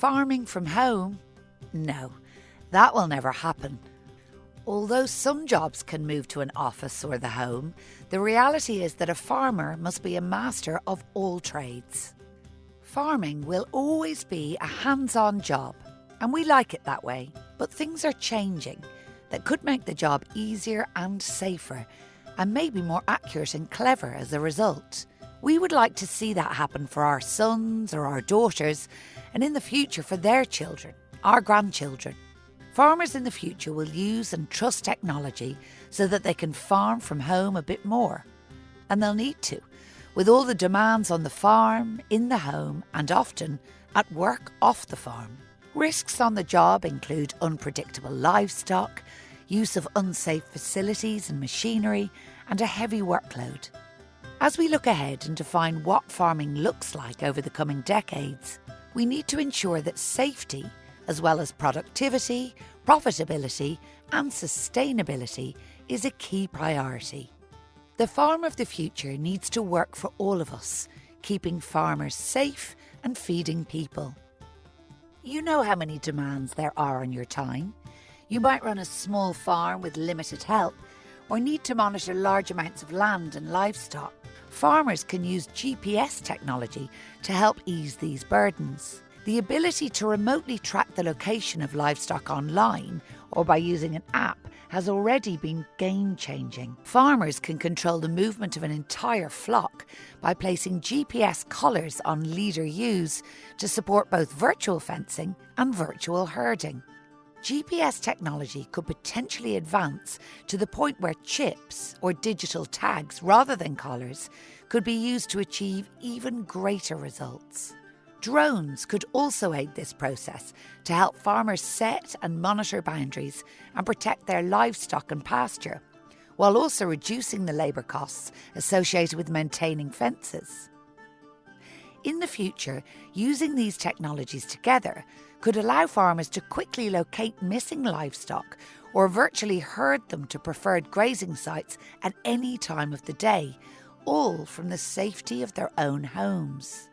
farming from home? No, that will never happen. Although some jobs can move to an office or the home, the reality is that a farmer must be a master of all trades. Farming will always be a hands-on job, and we like it that way, but things are changing that could make the job easier and safer, and maybe more accurate and clever as a result. We would like to see that happen for our sons or our daughters, and in the future for their children, our grandchildren. Farmers in the future will use and trust technology so that they can farm from home a bit more. And they'll need to, with all the demands on the farm, in the home, and often at work off the farm. Risks on the job include unpredictable livestock, use of unsafe facilities and machinery, and a heavy workload. As we look ahead and define what farming looks like over the coming decades, we need to ensure that safety, as well as productivity, profitability and sustainability, is a key priority. The farm of the future needs to work for all of us, keeping farmers safe and feeding people. You know how many demands there are on your time. You might run a small farm with limited help, or need to monitor large amounts of land and livestock. Farmers can use GPS technology to help ease these burdens. The ability to remotely track the location of livestock online or by using an app has already been game-changing. Farmers can control the movement of an entire flock by placing GPS collars on leader ewes to support both virtual fencing and virtual herding. GPS technology could potentially advance to the point where chips or digital tags rather than collars could be used to achieve even greater results. Drones could also aid this process to help farmers set and monitor boundaries and protect their livestock and pasture, while also reducing the labour costs associated with maintaining fences. In the future, using these technologies together could allow farmers to quickly locate missing livestock or virtually herd them to preferred grazing sites at any time of the day, all from the safety of their own homes.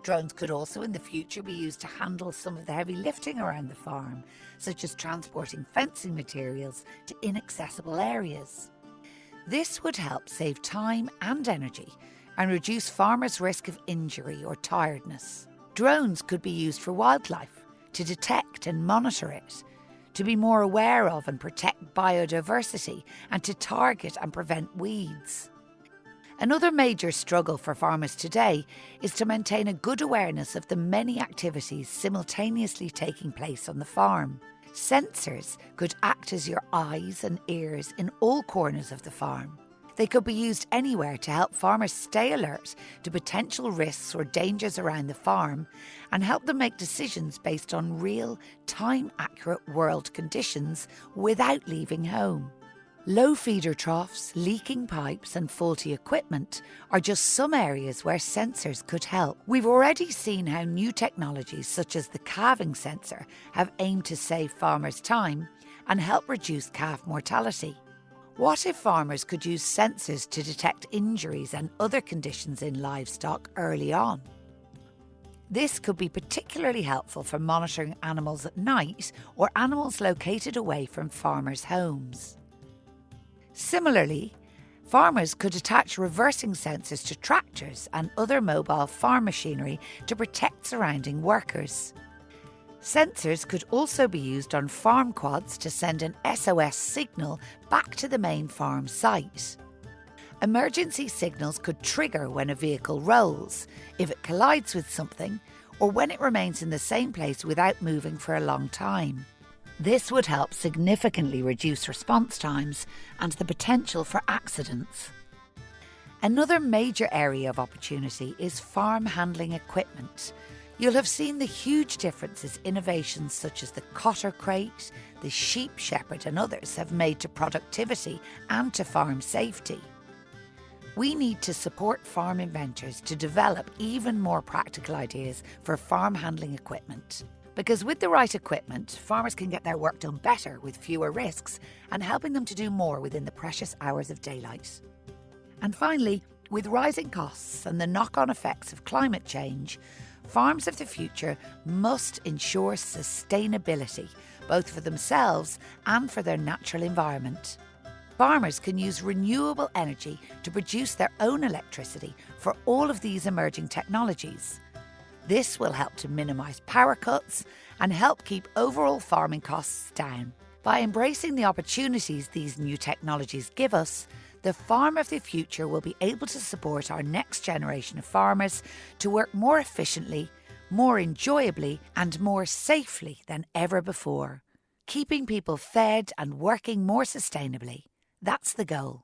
Drones could also in the future be used to handle some of the heavy lifting around the farm, such as transporting fencing materials to inaccessible areas. This would help save time and energy and reduce farmers' risk of injury or tiredness. Drones could be used for wildlife, to detect and monitor it, to be more aware of and protect biodiversity, and to target and prevent weeds. Another major struggle for farmers today is to maintain a good awareness of the many activities simultaneously taking place on the farm. Sensors could act as your eyes and ears in all corners of the farm. They could be used anywhere to help farmers stay alert to potential risks or dangers around the farm and help them make decisions based on real, time-accurate world conditions without leaving home. Low feeder troughs, leaking pipes and faulty equipment are just some areas where sensors could help. We've already seen how new technologies such as the calving sensor have aimed to save farmers time and help reduce calf mortality. What if farmers could use sensors to detect injuries and other conditions in livestock early on? This could be particularly helpful for monitoring animals at night or animals located away from farmers' homes. Similarly, farmers could attach reversing sensors to tractors and other mobile farm machinery to protect surrounding workers. Sensors could also be used on farm quads to send an SOS signal back to the main farm site. Emergency signals could trigger when a vehicle rolls, if it collides with something, or when it remains in the same place without moving for a long time. This would help significantly reduce response times and the potential for accidents. Another major area of opportunity is farm handling equipment. You'll have seen the huge differences innovations such as the cotter crate, the sheep shepherd and others have made to productivity and to farm safety. We need to support farm inventors to develop even more practical ideas for farm handling equipment. Because with the right equipment, farmers can get their work done better with fewer risks and helping them to do more within the precious hours of daylight. And finally, with rising costs and the knock-on effects of climate change, farms of the future must ensure sustainability, both for themselves and for their natural environment. Farmers can use renewable energy to produce their own electricity for all of these emerging technologies. This will help to minimise power cuts and help keep overall farming costs down. By embracing the opportunities these new technologies give us, the farm of the future will be able to support our next generation of farmers to work more efficiently, more enjoyably and more safely than ever before, keeping people fed and working more sustainably. That's the goal.